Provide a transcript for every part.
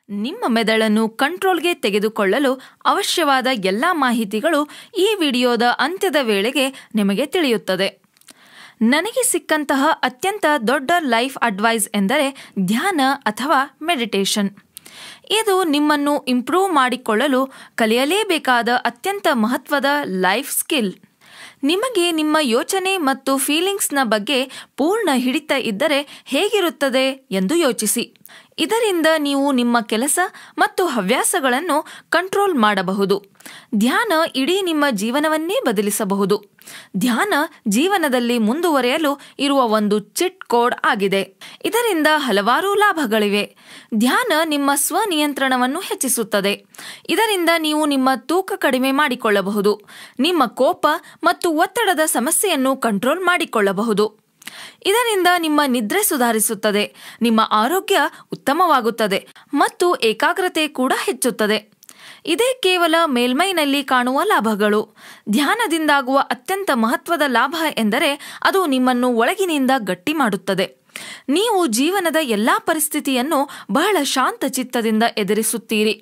ನಿಮ್ಮ ಮೆದುಳನ್ನು ಕಂಟ್ರೋಲ್ಗೆ ತೆಗೆದುಕೊಳ್ಳಲು ಅವಶ್ಯವಾದ ಎಲ್ಲ ಮಾಹಿತಿಗಳು ಈ ವಿಡಿಯೋದ ಅಂತ್ಯದ ವೇಳೆಗೆ ನಿಮಗೆ ತಿಳಿಯುತ್ತದೆ. ನನಗೆ ಸಿಕ್ಕಂತಹ ಅತ್ಯಂತ ದೊಡ್ಡ ಲೈಫ್ ಅಡ್ವೈಸ್ ಎಂದರೆ ಧ್ಯಾನ ಅಥವಾ ಮೆಡಿಟೇಷನ್. ಇದು ನಿಮ್ಮನ್ನು ಇಂಪ್ರೂವ್ ಮಾಡಿಕೊಳ್ಳಲು ಕಲಿಯಲೇಬೇಕಾದ ಅತ್ಯಂತ ಮಹತ್ವದ ಲೈಫ್ ಸ್ಕಿಲ್. ನಿಮಗೆ ನಿಮ್ಮ ಯೋಚನೆ ಮತ್ತು ಫೀಲಿಂಗ್ಸ್ನ ಬಗ್ಗೆ ಪೂರ್ಣ ಹಿಡಿತ ಇದ್ದರೆ ಹೇಗಿರುತ್ತದೆ ಎಂದು ಯೋಚಿಸಿ. ಇದರಿಂದ ನೀವು ನಿಮ್ಮ ಕೆಲಸ ಮತ್ತು ಹವ್ಯಾಸಗಳನ್ನು ಕಂಟ್ರೋಲ್ ಮಾಡಬಹುದು. ಧ್ಯಾನ ಇಡೀ ನಿಮ್ಮ ಜೀವನವನ್ನೇ ಬದಲಿಸಬಹುದು. ಧ್ಯಾನ ಜೀವನದಲ್ಲಿ ಮುಂದುವರಿಯಲು ಇರುವ ಒಂದು ಚಿಟ್ ಕೋಡ್ ಆಗಿದೆ. ಇದರಿಂದ ಹಲವಾರು ಲಾಭಗಳಿವೆ. ಧ್ಯಾನ ನಿಮ್ಮ ಸ್ವನಿಯಂತ್ರಣವನ್ನು ಹೆಚ್ಚಿಸುತ್ತದೆ. ಇದರಿಂದ ನೀವು ನಿಮ್ಮ ತೂಕ ಕಡಿಮೆ ಮಾಡಿಕೊಳ್ಳಬಹುದು. ನಿಮ್ಮ ಕೋಪ ಮತ್ತು ಒತ್ತಡದ ಸಮಸ್ಯೆಯನ್ನು ಕಂಟ್ರೋಲ್ ಮಾಡಿಕೊಳ್ಳಬಹುದು. ಇದರಿಂದ ನಿಮ್ಮ ನಿದ್ರೆ ಸುಧಾರಿಸುತ್ತದೆ, ನಿಮ್ಮ ಆರೋಗ್ಯ ಉತ್ತಮವಾಗುತ್ತದೆ ಮತ್ತು ಏಕಾಗ್ರತೆ ಕೂಡ ಹೆಚ್ಚುತ್ತದೆ. ಇದೇ ಕೇವಲ ಮೇಲ್ಮೈನಲ್ಲಿ ಕಾಣುವ ಲಾಭಗಳು. ಧ್ಯಾನದಿಂದಾಗುವ ಅತ್ಯಂತ ಮಹತ್ವದ ಲಾಭ ಎಂದರೆ ಅದು ನಿಮ್ಮನ್ನು ಒಳಗಿನಿಂದ ಗಟ್ಟಿ ಮಾಡುತ್ತದೆ. ನೀವು ಜೀವನದ ಎಲ್ಲಾ ಪರಿಸ್ಥಿತಿಯನ್ನು ಬಹಳ ಶಾಂತ ಚಿತ್ತದಿಂದ ಎದುರಿಸುತ್ತೀರಿ.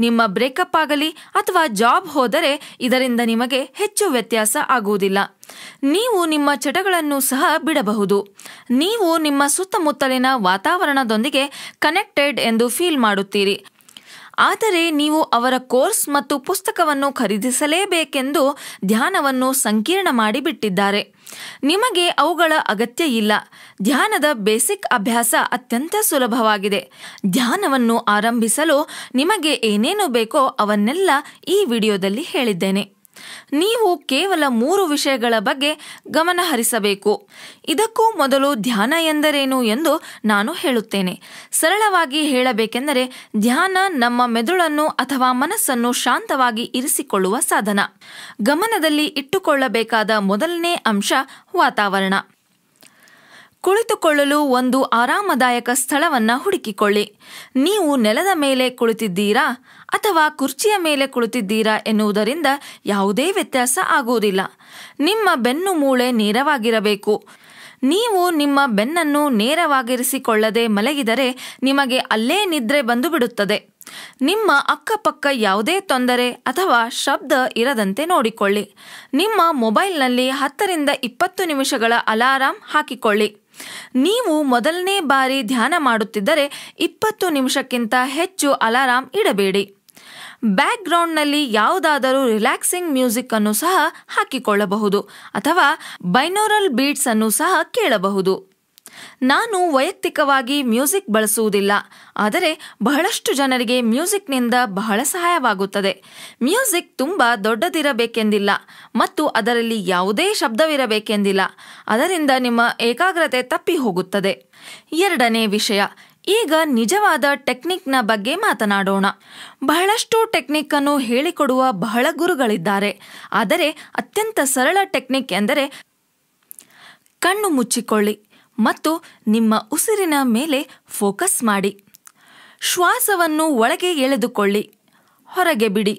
ನಿಮ್ಮ ಬ್ರೇಕಪ್ ಆಗಲಿ ಅಥವಾ ಜಾಬ್ ಹೋದರೆ ಇದರಿಂದ ನಿಮಗೆ ಹೆಚ್ಚು ವ್ಯತ್ಯಾಸ ಆಗುವುದಿಲ್ಲ. ನೀವು ನಿಮ್ಮ ಚಟಗಳನ್ನು ಸಹ ಬಿಡಬಹುದು. ನೀವು ನಿಮ್ಮ ಸುತ್ತಮುತ್ತಲಿನ ವಾತಾವರಣದೊಂದಿಗೆ ಕನೆಕ್ಟೆಡ್ ಎಂದು ಫೀಲ್ ಮಾಡುತ್ತೀರಿ. ಆದರೆ ನೀವು ಅವರ ಕೋರ್ಸ್ ಮತ್ತು ಪುಸ್ತಕವನ್ನು ಖರೀದಿಸಲೇಬೇಕೆಂದು ಧ್ಯಾನವನ್ನು ಸಂಕೀರ್ಣ ಮಾಡಿಬಿಟ್ಟಿದ್ದಾರೆ. ನಿಮಗೆ ಅವುಗಳ ಅಗತ್ಯ ಇಲ್ಲ. ಧ್ಯಾನದ ಬೇಸಿಕ್ ಅಭ್ಯಾಸ ಅತ್ಯಂತ ಸುಲಭವಾಗಿದೆ. ಧ್ಯಾನವನ್ನು ಆರಂಭಿಸಲು ನಿಮಗೆ ಏನೇನು ಬೇಕೋ ಅವನ್ನೆಲ್ಲ ಈ ವಿಡಿಯೋದಲ್ಲಿ ಹೇಳಿದ್ದೇನೆ. ನೀವು ಕೇವಲ 3 ವಿಷಯಗಳ ಬಗ್ಗೆ ಗಮನ ಹರಿಸಬೇಕು. ಇದಕ್ಕೂ ಮೊದಲು ಧ್ಯಾನ ಎಂದರೇನು ಎಂದು ನಾನು ಹೇಳುತ್ತೇನೆ. ಸರಳವಾಗಿ ಹೇಳಬೇಕೆಂದರೆ ಧ್ಯಾನ ನಮ್ಮ ಮೆದುಳನ್ನು ಅಥವಾ ಮನಸ್ಸನ್ನು ಶಾಂತವಾಗಿ ಇರಿಸಿಕೊಳ್ಳುವ ಸಾಧನ. ಗಮನದಲ್ಲಿ ಇಟ್ಟುಕೊಳ್ಳಬೇಕಾದ ಮೊದಲನೇ ಅಂಶ ವಾತಾವರಣ. ಕುಳಿತುಕೊಳ್ಳಲು ಒಂದು ಆರಾಮದಾಯಕ ಸ್ಥಳವನ್ನು ಹುಡುಕಿಕೊಳ್ಳಿ. ನೀವು ನೆಲದ ಮೇಲೆ ಕುಳಿತಿದ್ದೀರಾ ಅಥವಾ ಕುರ್ಚಿಯ ಮೇಲೆ ಕುಳಿತಿದ್ದೀರಾ ಎನ್ನುವುದರಿಂದ ಯಾವುದೇ ವ್ಯತ್ಯಾಸ ಆಗುವುದಿಲ್ಲ. ನಿಮ್ಮ ಬೆನ್ನು ಮೂಳೆ ನೇರವಾಗಿರಬೇಕು. ನೀವು ನಿಮ್ಮ ಬೆನ್ನನ್ನು ನೇರವಾಗಿರಿಸಿಕೊಳ್ಳದೆ ಮಲಗಿದರೆ ನಿಮಗೆ ಅಲ್ಲೇ ನಿದ್ರೆ ಬಂದು ಬಿಡುತ್ತದೆ. ನಿಮ್ಮ ಅಕ್ಕಪಕ್ಕ ಯಾವುದೇ ತೊಂದರೆ ಅಥವಾ ಶಬ್ದ ಇರದಂತೆ ನೋಡಿಕೊಳ್ಳಿ. ನಿಮ್ಮ ಮೊಬೈಲ್ನಲ್ಲಿ 10 ರಿಂದ 20 ನಿಮಿಷಗಳ ಅಲಾರಾಂ ಹಾಕಿಕೊಳ್ಳಿ. ನೀವು ಮೊದಲನೇ ಬಾರಿ ಧ್ಯಾನ ಮಾಡುತ್ತಿದ್ದರೆ 20 ನಿಮಿಷಕ್ಕಿಂತ ಹೆಚ್ಚು ಅಲಾರಾಂ ಇಡಬೇಡಿ. ಬ್ಯಾಕ್ಗ್ರೌಂಡ್ನಲ್ಲಿ ಯಾವುದಾದರೂ ರಿಲ್ಯಾಕ್ಸಿಂಗ್ ಮ್ಯೂಸಿಕ್ ಅನ್ನು ಸಹ ಹಾಕಿಕೊಳ್ಳಬಹುದು ಅಥವಾ ಬೈನೋರಲ್ ಬೀಟ್ಸ್ ಅನ್ನು ಸಹ ಕೇಳಬಹುದು. ನಾನು ವೈಯಕ್ತಿಕವಾಗಿ ಮ್ಯೂಸಿಕ್ ಬಳಸುವುದಿಲ್ಲ, ಆದರೆ ಬಹಳಷ್ಟು ಜನರಿಗೆ ಮ್ಯೂಸಿಕ್ನಿಂದ ಬಹಳ ಸಹಾಯವಾಗುತ್ತದೆ. ಮ್ಯೂಸಿಕ್ ತುಂಬ ದೊಡ್ಡದಿರಬೇಕೆಂದಿಲ್ಲ ಮತ್ತು ಅದರಲ್ಲಿ ಯಾವುದೇ ಶಬ್ದವಿರಬೇಕೆಂದಿಲ್ಲ. ಅದರಿಂದ ನಿಮ್ಮ ಏಕಾಗ್ರತೆ ತಪ್ಪಿ ಹೋಗುತ್ತದೆ. 2ನೇ ವಿಷಯ, ಈಗ ನಿಜವಾದ ಟೆಕ್ನಿಕ್ನ ಬಗ್ಗೆ ಮಾತನಾಡೋಣ. ಬಹಳಷ್ಟು ಟೆಕ್ನಿಕ್ ಅನ್ನು ಹೇಳಿಕೊಡುವ ಬಹಳ ಗುರುಗಳಿದ್ದಾರೆ. ಆದರೆ ಅತ್ಯಂತ ಸರಳ ಟೆಕ್ನಿಕ್ ಎಂದರೆ ಕಣ್ಣು ಮುಚ್ಚಿಕೊಳ್ಳಿ ಮತ್ತು ನಿಮ್ಮ ಉಸಿರಿನ ಮೇಲೆ ಫೋಕಸ್ ಮಾಡಿ. ಶ್ವಾಸವನ್ನು ಒಳಗೆ ಎಳೆದುಕೊಳ್ಳಿ, ಹೊರಗೆ ಬಿಡಿ.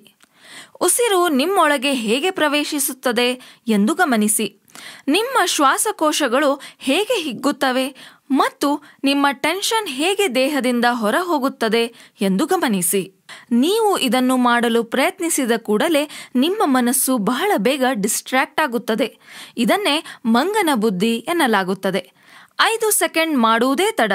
ಉಸಿರು ನಿಮ್ಮೊಳಗೆ ಹೇಗೆ ಪ್ರವೇಶಿಸುತ್ತದೆ ಎಂದು ಗಮನಿಸಿ. ನಿಮ್ಮ ಶ್ವಾಸಕೋಶಗಳು ಹೇಗೆ ಹಿಗ್ಗುತ್ತವೆ ಮತ್ತು ನಿಮ್ಮ ಟೆನ್ಷನ್ ಹೇಗೆ ದೇಹದಿಂದ ಹೊರ ಹೋಗುತ್ತದೆ ಎಂದು ಗಮನಿಸಿ. ನೀವು ಇದನ್ನು ಮಾಡಲು ಪ್ರಯತ್ನಿಸಿದ ಕೂಡಲೇ ನಿಮ್ಮ ಮನಸ್ಸು ಬಹಳ ಬೇಗ ಡಿಸ್ಟ್ರಾಕ್ಟ್ ಆಗುತ್ತದೆ. ಇದನ್ನೇ ಮಂಗನ ಬುದ್ಧಿ ಎನ್ನಲಾಗುತ್ತದೆ. 5 ಸೆಕೆಂಡ್ ಮಾಡುವುದೇ ತಡ.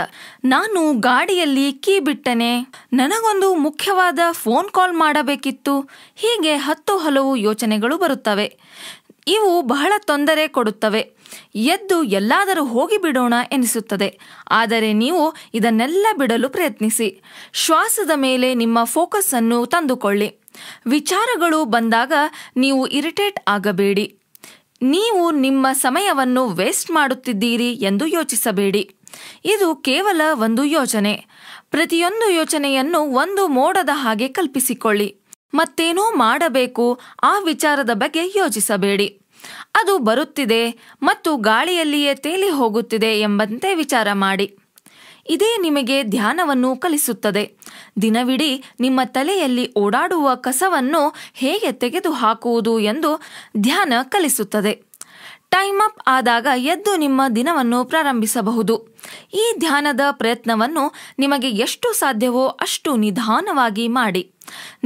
ನಾನು ಗಾಡಿಯಲ್ಲಿ ಕೀ ಬಿಟ್ಟೆನೆ, ನನಗೊಂದು ಮುಖ್ಯವಾದ ಫೋನ್ ಕಾಲ್ ಮಾಡಬೇಕಿತ್ತು. ಹೀಗೆ 10 ಹಲವು ಯೋಚನೆಗಳು ಬರುತ್ತವೆ. ಇವು ಬಹಳ ತೊಂದರೆ ಕೊಡುತ್ತವೆ. ಎದ್ದು ಎಲ್ಲಾದರೂ ಹೋಗಿಬಿಡೋಣ ಎನಿಸುತ್ತದೆ. ಆದರೆ ನೀವು ಇದನ್ನೆಲ್ಲ ಬಿಡಲು ಪ್ರಯತ್ನಿಸಿ. ಶ್ವಾಸದ ಮೇಲೆ ನಿಮ್ಮ ಫೋಕಸ್ ಅನ್ನು ತಂದುಕೊಳ್ಳಿ. ವಿಚಾರಗಳು ಬಂದಾಗ ನೀವು ಇರಿಟೇಟ್ ಆಗಬೇಡಿ. ನೀವು ನಿಮ್ಮ ಸಮಯವನ್ನು ವೇಸ್ಟ್ ಮಾಡುತ್ತಿದ್ದೀರಿ ಎಂದು ಯೋಚಿಸಬೇಡಿ. ಇದು ಕೇವಲ ಒಂದು ಯೋಚನೆ. ಪ್ರತಿಯೊಂದು ಯೋಚನೆಯನ್ನು ಒಂದು ಮೋಡದ ಹಾಗೆ ಕಲ್ಪಿಸಿಕೊಳ್ಳಿ. ಮತ್ತೇನೋ ಮಾಡಬೇಕು ಆ ವಿಚಾರದ ಬಗ್ಗೆ ಯೋಚಿಸಬೇಡಿ. ಅದು ಬರುತ್ತಿದೆ ಮತ್ತು ಗಾಳಿಯಲ್ಲಿಯೇ ತೇಲಿ ಹೋಗುತ್ತಿದೆ ಎಂಬಂತೆ ವಿಚಾರ ಮಾಡಿ. ಇದೇ ನಿಮಗೆ ಧ್ಯಾನವನ್ನು ಕಲಿಸುತ್ತದೆ. ದಿನವಿಡೀ ನಿಮ್ಮ ತಲೆಯಲ್ಲಿ ಓಡಾಡುವ ಕಸವನ್ನು ಹೇಗೆ ತೆಗೆದುಹಾಕುವುದು ಎಂದು ಧ್ಯಾನ ಕಲಿಸುತ್ತದೆ. ಟೈಮ್ ಅಪ್ ಆದಾಗ ಎದ್ದು ನಿಮ್ಮ ದಿನವನ್ನು ಪ್ರಾರಂಭಿಸಬಹುದು. ಈ ಧ್ಯಾನದ ಪ್ರಯತ್ನವನ್ನು ನಿಮಗೆ ಎಷ್ಟು ಸಾಧ್ಯವೋ ಅಷ್ಟು ನಿಧಾನವಾಗಿ ಮಾಡಿ.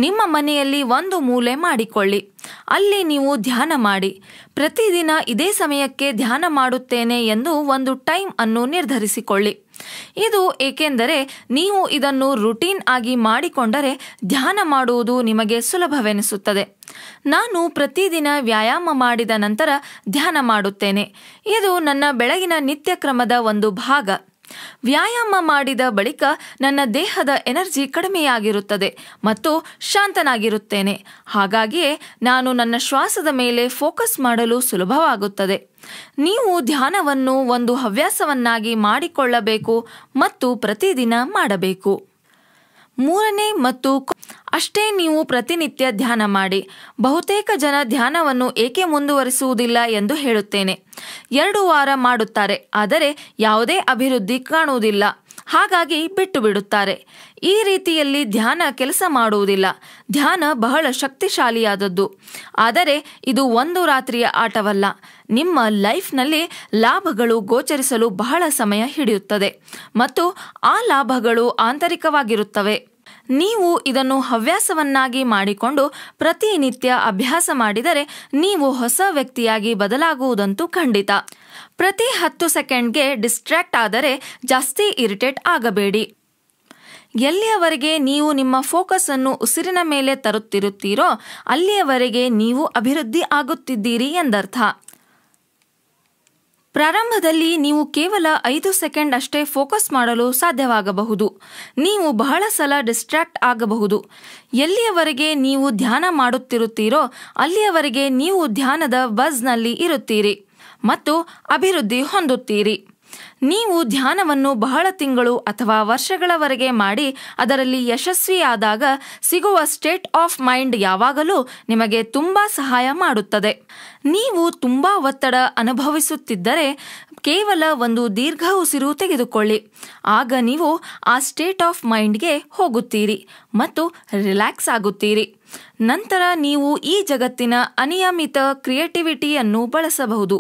ನಿಮ್ಮ ಮನೆಯಲ್ಲಿ ಒಂದು ಮೂಲೆ ಮಾಡಿಕೊಳ್ಳಿ, ಅಲ್ಲಿ ನೀವು ಧ್ಯಾನ ಮಾಡಿ. ಪ್ರತಿದಿನ ಇದೇ ಸಮಯಕ್ಕೆ ಧ್ಯಾನ ಮಾಡುತ್ತೇನೆ ಎಂದು ಒಂದು ಟೈಮ್ ಅನ್ನು ನಿರ್ಧರಿಸಿಕೊಳ್ಳಿ. ಇದು ಏಕೆಂದರೆ ನೀವು ಇದನ್ನು ರುಟೀನ್ ಆಗಿ ಮಾಡಿಕೊಂಡರೆ ಧ್ಯಾನ ಮಾಡುವುದು ನಿಮಗೆ ಸುಲಭವೆನಿಸುತ್ತದೆ. ನಾನು ಪ್ರತಿದಿನ ವ್ಯಾಯಾಮ ಮಾಡಿದ ನಂತರ ಧ್ಯಾನ ಮಾಡುತ್ತೇನೆ. ಇದು ನನ್ನ ಬೆಳಗಿನ ನಿತ್ಯ ಕ್ರಮದ ಒಂದು ಭಾಗ. ವ್ಯಾಯಾಮ ಮಾಡಿದ ಬಳಿಕ ನನ್ನ ದೇಹದ ಎನರ್ಜಿ ಕಡಿಮೆಯಾಗಿರುತ್ತದೆ ಮತ್ತು ಶಾಂತನಾಗಿರುತ್ತೇನೆ. ಹಾಗಾಗಿಯೇ ನಾನು ನನ್ನ ಶ್ವಾಸದ ಮೇಲೆ ಫೋಕಸ್ ಮಾಡಲು ಸುಲಭವಾಗುತ್ತದೆ. ನೀವು ಧ್ಯಾನವನ್ನು ಒಂದು ಹವ್ಯಾಸವನ್ನಾಗಿ ಮಾಡಿಕೊಳ್ಳಬೇಕು ಮತ್ತು ಪ್ರತಿದಿನ ಮಾಡಬೇಕು. ಮೂರನೇ ಮತ್ತು ಅಷ್ಟೇ ನೀವು ಪ್ರತಿನಿತ್ಯ ಧ್ಯಾನ ಮಾಡಿ. ಬಹುತೇಕ ಜನ ಧ್ಯಾನವನ್ನು ಏಕೆ ಮುಂದುವರಿಸುವುದಿಲ್ಲ ಎಂದು ಹೇಳುತ್ತೇನೆ. 2 ವಾರ ಮಾಡುತ್ತಾರೆ, ಆದರೆ ಯಾವುದೇ ಅಭಿವೃದ್ಧಿ ಕಾಣುವುದಿಲ್ಲ. ಹಾಗಾಗಿ ಬಿಟ್ಟು ಬಿಡುತ್ತಾರೆ. ಈ ರೀತಿಯಲ್ಲಿ ಧ್ಯಾನ ಕೆಲಸ ಮಾಡುವುದಿಲ್ಲ. ಧ್ಯಾನ ಬಹಳ ಶಕ್ತಿಶಾಲಿಯಾದದ್ದು, ಆದರೆ ಇದು ಒಂದು ರಾತ್ರಿಯ ಆಟವಲ್ಲ. ನಿಮ್ಮ ಲೈಫ್ನಲ್ಲಿ ಲಾಭಗಳು ಗೋಚರಿಸಲು ಬಹಳ ಸಮಯ ಹಿಡಿಯುತ್ತದೆ ಮತ್ತು ಆ ಲಾಭಗಳು ಆಂತರಿಕವಾಗಿರುತ್ತವೆ. ನೀವು ಇದನ್ನು ಹವ್ಯಾಸವನ್ನಾಗಿ ಮಾಡಿಕೊಂಡು ಪ್ರತಿನಿತ್ಯ ಅಭ್ಯಾಸ ಮಾಡಿದರೆ ನೀವು ಹೊಸ ವ್ಯಕ್ತಿಯಾಗಿ ಬದಲಾಗುವುದಂತೂ ಖಂಡಿತ. ಪ್ರತಿ 10 ಸೆಕೆಂಡ್ಗೆ ಡಿಸ್ಟ್ರಾಕ್ಟ್ ಆದರೆ ಜಾಸ್ತಿ ಇರಿಟೇಟ್ ಆಗಬೇಡಿ. ಎಲ್ಲಿಯವರೆಗೆ ನೀವು ನಿಮ್ಮ ಫೋಕಸ್ ಅನ್ನು ಉಸಿರಿನ ಮೇಲೆ ತರುತ್ತಿರುತ್ತೀರೋ ಅಲ್ಲಿಯವರೆಗೆ ನೀವು ಅಭಿವೃದ್ಧಿ ಆಗುತ್ತಿದ್ದೀರಿ ಎಂದರ್ಥ. ಪ್ರಾರಂಭದಲ್ಲಿ ನೀವು ಕೇವಲ 5 ಸೆಕೆಂಡ್ ಅಷ್ಟೇ ಫೋಕಸ್ ಮಾಡಲು ಸಾಧ್ಯವಾಗಬಹುದು. ನೀವು ಬಹಳ ಸಲ ಡಿಸ್ಟ್ರಾಕ್ಟ್ ಆಗಬಹುದು. ಎಲ್ಲಿಯವರೆಗೆ ನೀವು ಧ್ಯಾನ ಮಾಡುತ್ತಿರುತ್ತೀರೋ ಅಲ್ಲಿಯವರೆಗೆ ನೀವು ಧ್ಯಾನದ ಬಜ್ನಲ್ಲಿ ಇರುತ್ತೀರಿ ಮತ್ತು ಅಭಿವೃದ್ಧಿ ಹೊಂದುತ್ತೀರಿ. ನೀವು ಧ್ಯಾನವನ್ನು ಬಹಳ ತಿಂಗಳು ಅಥವಾ ವರ್ಷಗಳವರೆಗೆ ಮಾಡಿ ಅದರಲ್ಲಿ ಯಶಸ್ವಿಯಾದಾಗ ಸಿಗುವ ಸ್ಟೇಟ್ ಆಫ್ ಮೈಂಡ್ ಯಾವಾಗಲೂ ನಿಮಗೆ ತುಂಬಾ ಸಹಾಯ ಮಾಡುತ್ತದೆ. ನೀವು ತುಂಬಾ ಒತ್ತಡ ಅನುಭವಿಸುತ್ತಿದ್ದರೆ ಕೇವಲ ಒಂದು ದೀರ್ಘ ಉಸಿರು ತೆಗೆದುಕೊಳ್ಳಿ. ಆಗ ನೀವು ಆ ಸ್ಟೇಟ್ ಆಫ್ ಮೈಂಡ್ಗೆ ಹೋಗುತ್ತೀರಿ ಮತ್ತು ರಿಲ್ಯಾಕ್ಸ್ ಆಗುತ್ತೀರಿ. ನಂತರ ನೀವು ಈ ಜಗತ್ತಿನ ಅನಿಯಮಿತ ಕ್ರಿಯೇಟಿವಿಟಿಯನ್ನು ಬಳಸಬಹುದು.